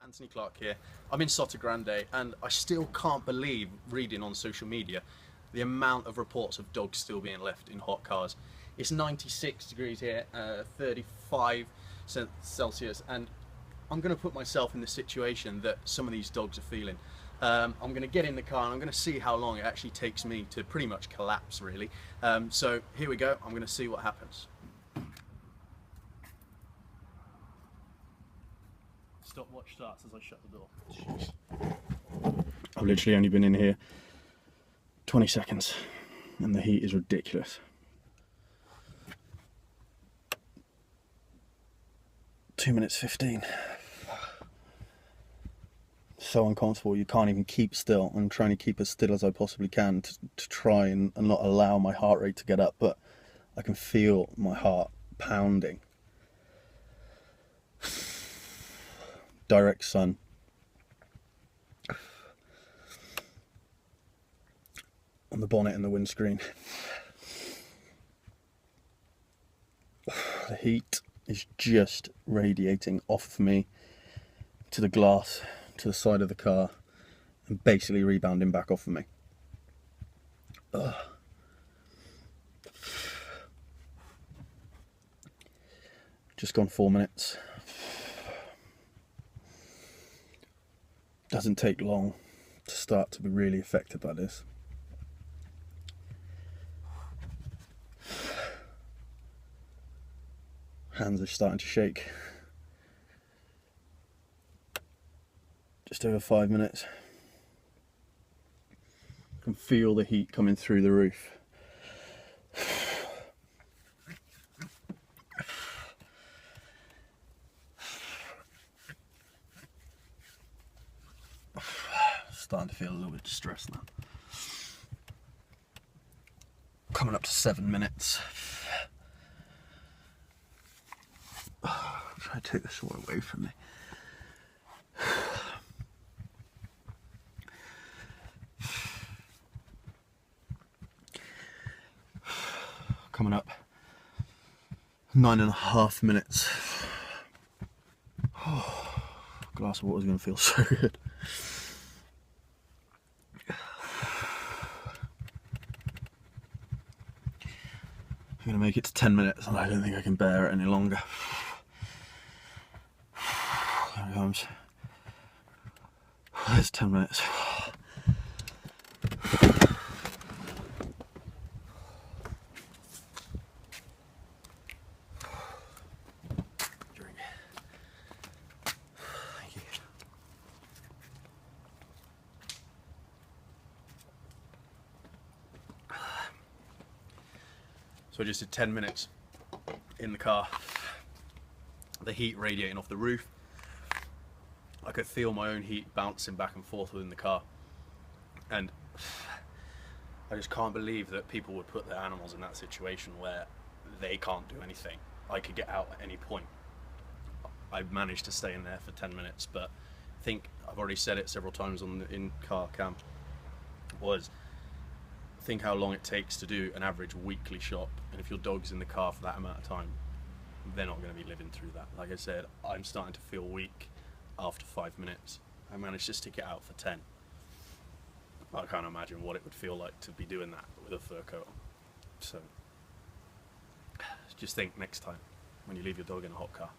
Anthony Clarke here. I'm in Sotto Grande and I still can't believe reading on social media the amount of reports of dogs still being left in hot cars. It's 96 degrees here, 35 Celsius, and I'm going to put myself in the situation that some of these dogs are feeling. I'm going to get in the car and I'm going to see how long it actually takes me to pretty much collapse, really. So here we go, I'm going to see what happens. Stopwatch starts as I shut the door. I've literally only been in here 20 seconds and the heat is ridiculous. Two minutes 15. So uncomfortable, you can't even keep still. I'm trying to keep as still as I possibly can to try and not allow my heart rate to get up, but I can feel my heart pounding. Direct sun. On the bonnet and the windscreen. The heat is just radiating off of me to the glass, to the side of the car, and basically rebounding back off of me. Ugh. Just gone 4 minutes. Doesn't take long to start to be really affected by this. Hands are starting to shake. Just over 5 minutes. I can feel the heat coming through the roof. Starting to feel a little bit stressed now. Coming up to 7 minutes. Try to take this all away from me. Coming up 9.5 minutes. A glass of water is going to feel so good. I'm going to make it to 10 minutes and I don't think I can bear it any longer. There it comes. There's 10 minutes. Drink. Thank you. So I just did 10 minutes in the car. The heat radiating off the roof. I could feel my own heat bouncing back and forth within the car. And I just can't believe that people would put their animals in that situation where they can't do anything. I could get out at any point. I managed to stay in there for 10 minutes, but I think I've already said it several times on the in-car cam, was think how long it takes to do an average weekly shop, and if your dog's in the car for that amount of time, they're not going to be living through that. Like I said, I'm starting to feel weak after 5 minutes. I managed to stick it out for 10. I can't imagine what it would feel like to be doing that with a fur coat on. So just think next time when you leave your dog in a hot car.